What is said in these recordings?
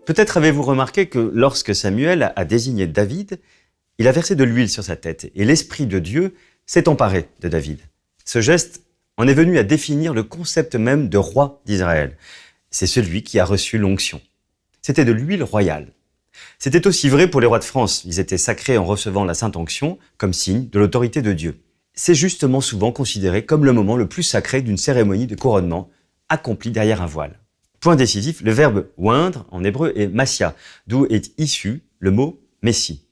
Peut-être avez-vous remarqué que lorsque Samuel a désigné David, il a versé de l'huile sur sa tête et l'Esprit de Dieu s'est emparé de David. Ce geste en est venu à définir le concept même de roi d'Israël. C'est celui qui a reçu l'onction. C'était de l'huile royale. C'était aussi vrai pour les rois de France. Ils étaient sacrés en recevant la Sainte Onction comme signe de l'autorité de Dieu. C'est justement souvent considéré comme le moment le plus sacré d'une cérémonie de couronnement accomplie derrière un voile. Point décisif, le verbe « oindre » en hébreu est « massia », d'où est issu le mot « Messie ».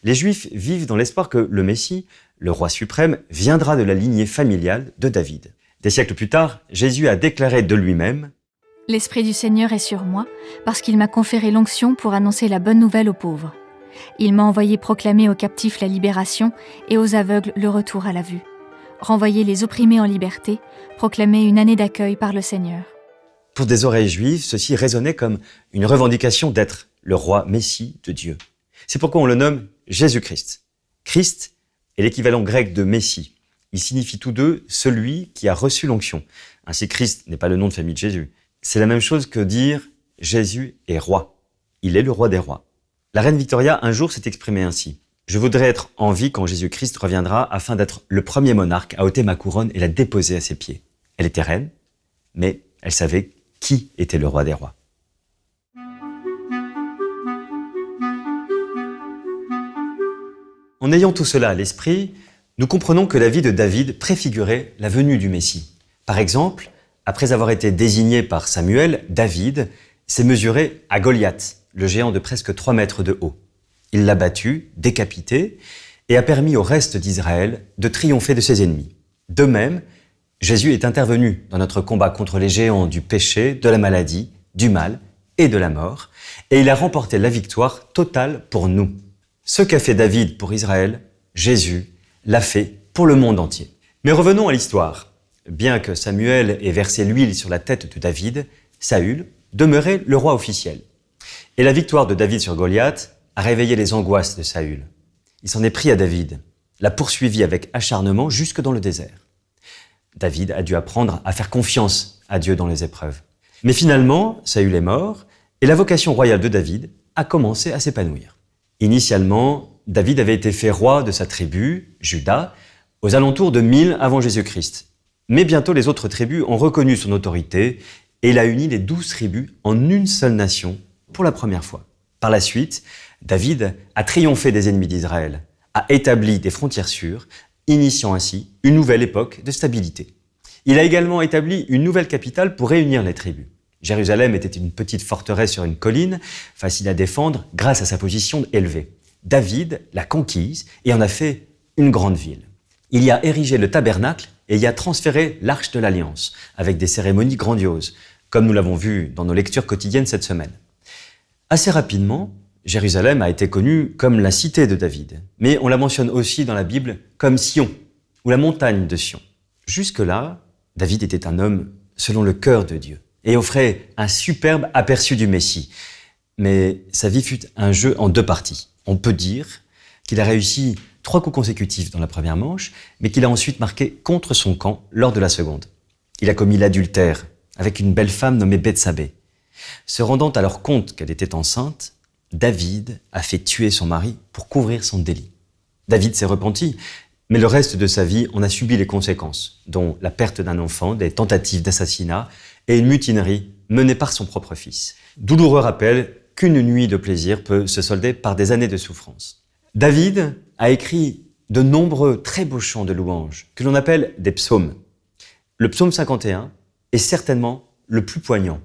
Les Juifs vivent dans l'espoir que le Messie, le roi suprême, viendra de la lignée familiale de David. Des siècles plus tard, Jésus a déclaré de lui-même « L'Esprit du Seigneur est sur moi, parce qu'il m'a conféré l'onction pour annoncer la bonne nouvelle aux pauvres. Il m'a envoyé proclamer aux captifs la libération et aux aveugles le retour à la vue. Renvoyer les opprimés en liberté, proclamer une année d'accueil par le Seigneur. » Pour des oreilles juives, ceci résonnait comme une revendication d'être le roi Messie de Dieu. C'est pourquoi on le nomme Jésus-Christ. Christ est l'équivalent grec de Messie. Ils signifient tous deux celui qui a reçu l'onction. Ainsi, Christ n'est pas le nom de famille de Jésus. C'est la même chose que dire Jésus est roi. Il est le roi des rois. La reine Victoria, un jour, s'est exprimée ainsi. « Je voudrais être en vie quand Jésus-Christ reviendra afin d'être le premier monarque à ôter ma couronne et la déposer à ses pieds. » Elle était reine, mais elle savait qui était le roi des rois. En ayant tout cela à l'esprit, nous comprenons que la vie de David préfigurait la venue du Messie. Par exemple, après avoir été désigné par Samuel, David s'est mesuré à Goliath, le géant de presque 3 mètres de haut. Il l'a battu, décapité, et a permis au reste d'Israël de triompher de ses ennemis. De même, Jésus est intervenu dans notre combat contre les géants du péché, de la maladie, du mal et de la mort, et il a remporté la victoire totale pour nous. Ce qu'a fait David pour Israël, Jésus l'a fait pour le monde entier. Mais revenons à l'histoire. Bien que Samuel ait versé l'huile sur la tête de David, Saül demeurait le roi officiel. Et la victoire de David sur Goliath a réveillé les angoisses de Saül. Il s'en est pris à David, l'a poursuivi avec acharnement jusque dans le désert. David a dû apprendre à faire confiance à Dieu dans les épreuves. Mais finalement, Saül est mort et la vocation royale de David a commencé à s'épanouir. Initialement, David avait été fait roi de sa tribu, Juda, aux alentours de 1000 avant Jésus-Christ. Mais bientôt, les autres tribus ont reconnu son autorité et il a uni les 12 tribus en une seule nation pour la première fois. Par la suite, David a triomphé des ennemis d'Israël, a établi des frontières sûres, initiant ainsi une nouvelle époque de stabilité. Il a également établi une nouvelle capitale pour réunir les tribus. Jérusalem était une petite forteresse sur une colline, facile à défendre grâce à sa position élevée. David l'a conquise et en a fait une grande ville. Il y a érigé le tabernacle et y a transféré l'arche de l'Alliance, avec des cérémonies grandioses, comme nous l'avons vu dans nos lectures quotidiennes cette semaine. Assez rapidement, Jérusalem a été connue comme la cité de David, mais on la mentionne aussi dans la Bible comme Sion, ou la montagne de Sion. Jusque-là, David était un homme selon le cœur de Dieu et offrait un superbe aperçu du Messie. Mais sa vie fut un jeu en 2 parties. On peut dire qu'il a réussi 3 coups consécutifs dans la première manche, mais qu'il a ensuite marqué contre son camp lors de la seconde. Il a commis l'adultère avec une belle femme nommée Bethsabée. Se rendant alors compte qu'elle était enceinte, David a fait tuer son mari pour couvrir son délit. David s'est repenti, mais le reste de sa vie en a subi les conséquences, dont la perte d'un enfant, des tentatives d'assassinat et une mutinerie menée par son propre fils. Douloureux rappel qu'une nuit de plaisir peut se solder par des années de souffrance. David a écrit de nombreux très beaux chants de louanges que l'on appelle des psaumes. Le psaume 51 est certainement le plus poignant.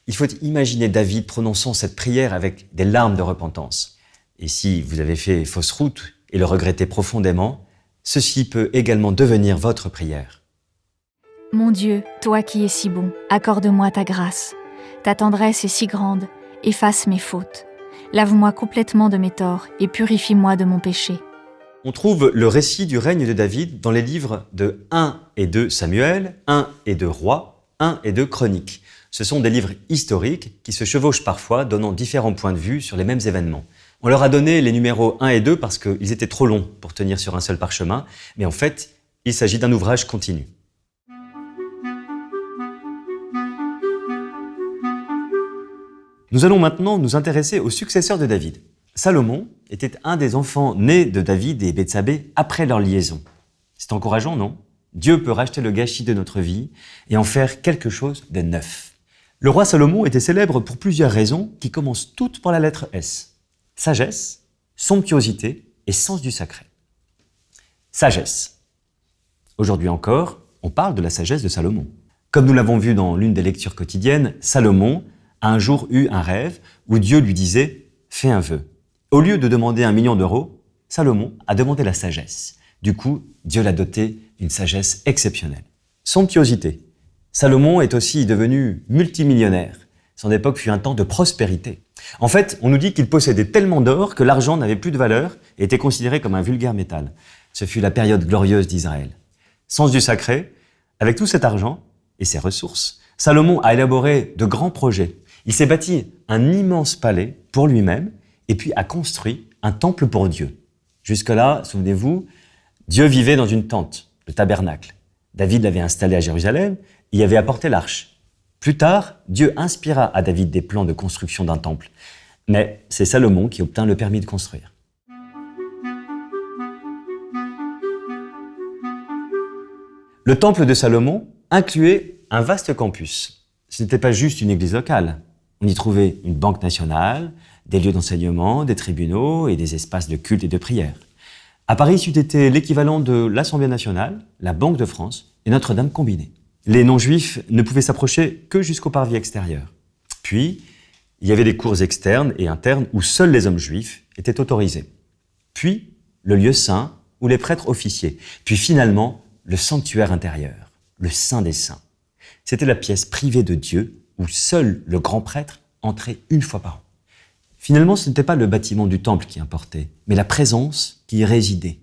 Il faut imaginer David prononçant cette prière avec des larmes de repentance. Et si vous avez fait fausse route et le regrettez profondément, ceci peut également devenir votre prière. Mon Dieu, toi qui es si bon, accorde-moi ta grâce. Ta tendresse est si grande, efface mes fautes. Lave-moi complètement de mes torts et purifie-moi de mon péché. On trouve le récit du règne de David dans les livres de 1 et 2 Samuel, 1 et 2 Rois, 1 et 2 Chroniques. Ce sont des livres historiques qui se chevauchent parfois, donnant différents points de vue sur les mêmes événements. On leur a donné les numéros 1 et 2 parce qu'ils étaient trop longs pour tenir sur un seul parchemin, mais en fait, il s'agit d'un ouvrage continu. Nous allons maintenant nous intéresser au successeur de David. Salomon était un des enfants nés de David et Bethsabée après leur liaison. C'est encourageant, non? Dieu peut racheter le gâchis de notre vie et en faire quelque chose de neuf. Le roi Salomon était célèbre pour plusieurs raisons qui commencent toutes par la lettre S. Sagesse, somptuosité et sens du sacré. Sagesse. Aujourd'hui encore, on parle de la sagesse de Salomon. Comme nous l'avons vu dans l'une des lectures quotidiennes, Salomon a un jour eu un rêve où Dieu lui disait « Fais un vœu ». Au lieu de demander 1 million d'euros, Salomon a demandé la sagesse. Du coup, Dieu l'a doté d'une sagesse exceptionnelle. Somptuosité. Salomon est aussi devenu multimillionnaire. Son époque fut un temps de prospérité. En fait, on nous dit qu'il possédait tellement d'or que l'argent n'avait plus de valeur et était considéré comme un vulgaire métal. Ce fut la période glorieuse d'Israël. Sens du sacré, avec tout cet argent et ses ressources, Salomon a élaboré de grands projets. Il s'est bâti un immense palais pour lui-même et puis a construit un temple pour Dieu. Jusque-là, souvenez-vous, Dieu vivait dans une tente, le tabernacle. David l'avait installé à Jérusalem et y avait apporté l'arche. Plus tard, Dieu inspira à David des plans de construction d'un temple. Mais c'est Salomon qui obtint le permis de construire. Le temple de Salomon incluait un vaste campus. Ce n'était pas juste une église locale. On y trouvait une banque nationale, des lieux d'enseignement, des tribunaux et des espaces de culte et de prière. À Paris, c'eût été l'équivalent de l'Assemblée nationale, la Banque de France et Notre-Dame combinée. Les non-juifs ne pouvaient s'approcher que jusqu'au parvis extérieur. Puis, il y avait des cours externes et internes où seuls les hommes juifs étaient autorisés. Puis, le lieu saint où les prêtres officiaient. Puis finalement, le sanctuaire intérieur, le Saint des Saints. C'était la pièce privée de Dieu où seul le grand prêtre entrait une fois par an. Finalement, ce n'était pas le bâtiment du temple qui importait, mais la présence qui y résidait.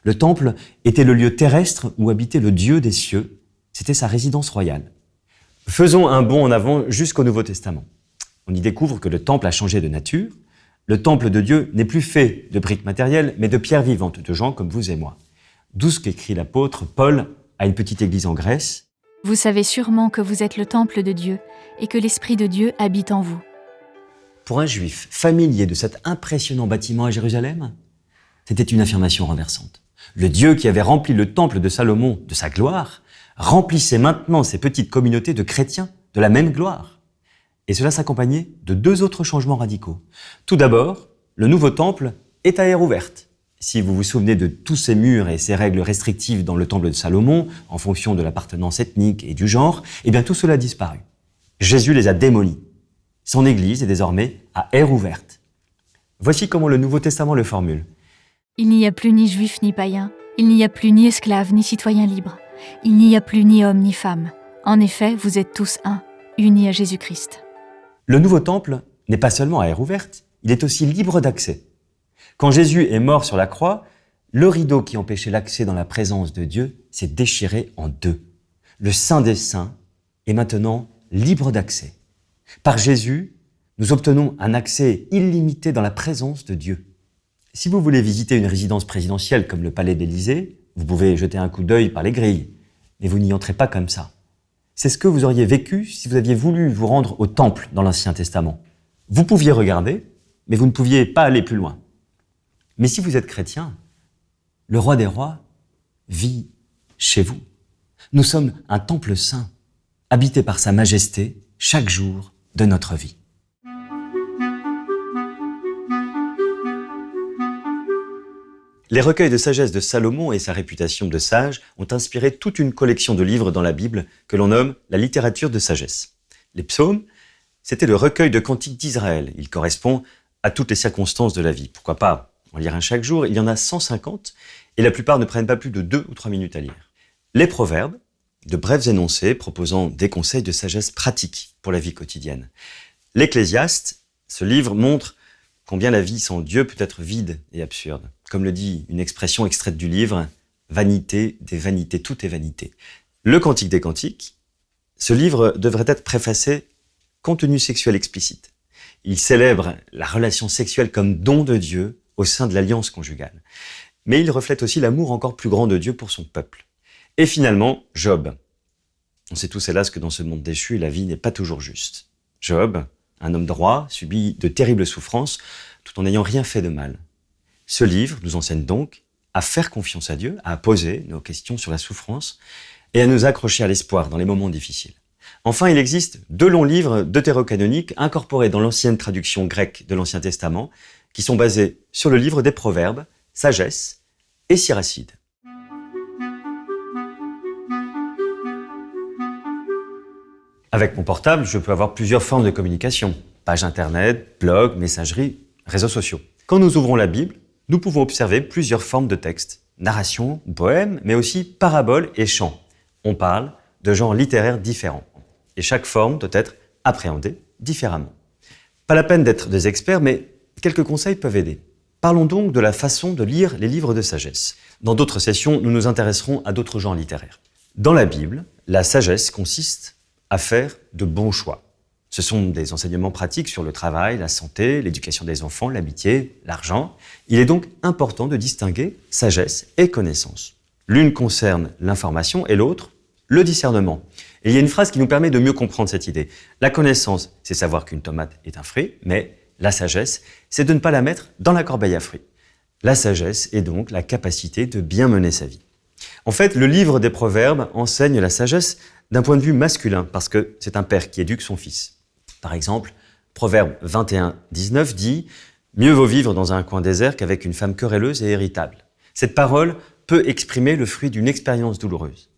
Le temple était le lieu terrestre où habitait le Dieu des cieux. C'était sa résidence royale. Faisons un bond en avant jusqu'au Nouveau Testament. On y découvre que le temple a changé de nature. Le temple de Dieu n'est plus fait de briques matérielles, mais de pierres vivantes, de gens comme vous et moi. D'où ce qu'écrit l'apôtre Paul à une petite église en Grèce. Vous savez sûrement que vous êtes le temple de Dieu et que l'Esprit de Dieu habite en vous. Pour un juif familier de cet impressionnant bâtiment à Jérusalem, c'était une affirmation renversante. Le Dieu qui avait rempli le temple de Salomon de sa gloire remplissait maintenant ces petites communautés de chrétiens de la même gloire. Et cela s'accompagnait de 2 autres changements radicaux. Tout d'abord, le nouveau temple est à air ouverte. Si vous vous souvenez de tous ces murs et ces règles restrictives dans le temple de Salomon, en fonction de l'appartenance ethnique et du genre, eh bien tout cela a disparu. Jésus les a démolis. Son Église est désormais à air ouverte. Voici comment le Nouveau Testament le formule. Il n'y a plus ni juif ni païen, il n'y a plus ni esclave ni citoyen libre, il n'y a plus ni homme ni femme. En effet, vous êtes tous un, unis à Jésus-Christ. Le nouveau temple n'est pas seulement à air ouverte, il est aussi libre d'accès. Quand Jésus est mort sur la croix, le rideau qui empêchait l'accès dans la présence de Dieu s'est déchiré en 2. Le Saint des Saints est maintenant libre d'accès. Par Jésus, nous obtenons un accès illimité dans la présence de Dieu. Si vous voulez visiter une résidence présidentielle comme le palais d'Élysée, vous pouvez jeter un coup d'œil par les grilles, mais vous n'y entrez pas comme ça. C'est ce que vous auriez vécu si vous aviez voulu vous rendre au temple dans l'Ancien Testament. Vous pouviez regarder, mais vous ne pouviez pas aller plus loin. Mais si vous êtes chrétien, le roi des rois vit chez vous. Nous sommes un temple saint, habité par sa majesté chaque jour de notre vie. Les recueils de sagesse de Salomon et sa réputation de sage ont inspiré toute une collection de livres dans la Bible que l'on nomme la littérature de sagesse. Les psaumes, c'était le recueil de cantiques d'Israël. Il correspond à toutes les circonstances de la vie. Pourquoi pas en lire un chaque jour? Il y en a 150 et la plupart ne prennent pas plus de 2 ou 3 minutes à lire. Les proverbes, de brefs énoncés proposant des conseils de sagesse pratiques pour la vie quotidienne. L'Ecclésiaste, ce livre montre combien la vie sans Dieu peut être vide et absurde. Comme le dit une expression extraite du livre, « vanité des vanités, tout est vanité ». Le Cantique des Cantiques, ce livre devrait être préfacé « contenu sexuel explicite ». Il célèbre la relation sexuelle comme don de Dieu au sein de l'alliance conjugale. Mais il reflète aussi l'amour encore plus grand de Dieu pour son peuple. Et finalement, Job. On sait tous hélas que dans ce monde déchu, la vie n'est pas toujours juste. Job, Un homme droit subit de terribles souffrances tout en n'ayant rien fait de mal. Ce livre nous enseigne donc à faire confiance à Dieu, à poser nos questions sur la souffrance et à nous accrocher à l'espoir dans les moments difficiles. Enfin, il existe 2 longs livres deutérocanoniques incorporés dans l'ancienne traduction grecque de l'Ancien Testament qui sont basés sur le livre des Proverbes, Sagesse et Siracide. Avec mon portable, je peux avoir plusieurs formes de communication. Page internet, blog, messagerie, réseaux sociaux. Quand nous ouvrons la Bible, nous pouvons observer plusieurs formes de textes. Narration, poème, mais aussi paraboles et chants. On parle de genres littéraires différents. Et chaque forme doit être appréhendée différemment. Pas la peine d'être des experts, mais quelques conseils peuvent aider. Parlons donc de la façon de lire les livres de sagesse. Dans d'autres sessions, nous nous intéresserons à d'autres genres littéraires. Dans la Bible, la sagesse consiste à faire de bons choix. Ce sont des enseignements pratiques sur le travail, la santé, l'éducation des enfants, l'amitié, l'argent. Il est donc important de distinguer sagesse et connaissance. L'une concerne l'information et l'autre, le discernement. Et il y a une phrase qui nous permet de mieux comprendre cette idée. La connaissance, c'est savoir qu'une tomate est un fruit, mais la sagesse, c'est de ne pas la mettre dans la corbeille à fruits. La sagesse est donc la capacité de bien mener sa vie. En fait, le livre des Proverbes enseigne la sagesse d'un point de vue masculin, parce que c'est un père qui éduque son fils. Par exemple, Proverbe 21:19 dit « Mieux vaut vivre dans un coin désert qu'avec une femme querelleuse et irritable ». Cette parole peut exprimer le fruit d'une expérience douloureuse.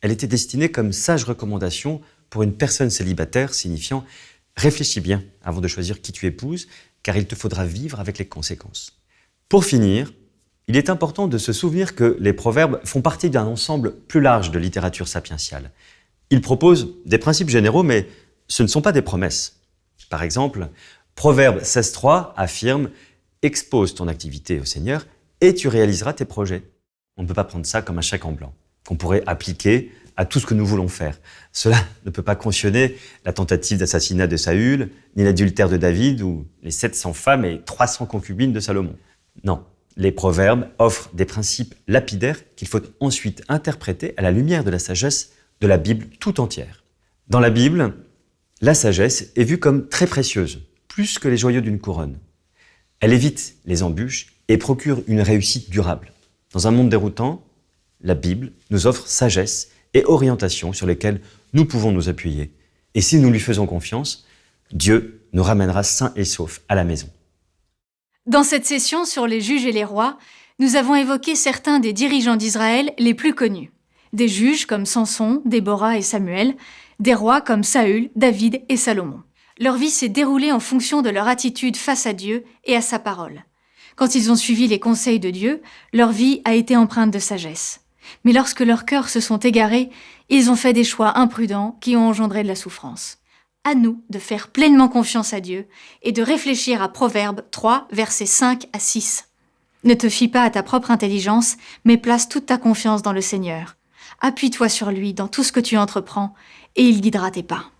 Elle était destinée comme sage recommandation pour une personne célibataire, signifiant « Réfléchis bien avant de choisir qui tu épouses, car il te faudra vivre avec les conséquences ». Pour finir, il est important de se souvenir que les proverbes font partie d'un ensemble plus large de littérature sapientiale. Ils proposent des principes généraux, mais ce ne sont pas des promesses. Par exemple, Proverbe 16:3 affirme « Expose ton activité au Seigneur et tu réaliseras tes projets ». On ne peut pas prendre ça comme un chèque en blanc, qu'on pourrait appliquer à tout ce que nous voulons faire. Cela ne peut pas cautionner la tentative d'assassinat de Saül, ni l'adultère de David, ou les 700 femmes et 300 concubines de Salomon. Non, les proverbes offrent des principes lapidaires qu'il faut ensuite interpréter à la lumière de la sagesse de la Bible tout entière. Dans la Bible, la sagesse est vue comme très précieuse, plus que les joyaux d'une couronne. Elle évite les embûches et procure une réussite durable. Dans un monde déroutant, la Bible nous offre sagesse et orientation sur lesquelles nous pouvons nous appuyer. Et si nous lui faisons confiance, Dieu nous ramènera sains et saufs à la maison. Dans cette session sur les juges et les rois, nous avons évoqué certains des dirigeants d'Israël les plus connus. Des juges comme Samson, Déborah et Samuel, des rois comme Saül, David et Salomon. Leur vie s'est déroulée en fonction de leur attitude face à Dieu et à sa parole. Quand ils ont suivi les conseils de Dieu, leur vie a été empreinte de sagesse. Mais lorsque leurs cœurs se sont égarés, ils ont fait des choix imprudents qui ont engendré de la souffrance. À nous de faire pleinement confiance à Dieu et de réfléchir à Proverbes 3, versets 5 à 6. Ne te fie pas à ta propre intelligence, mais place toute ta confiance dans le Seigneur. Appuie-toi sur lui dans tout ce que tu entreprends et il guidera tes pas.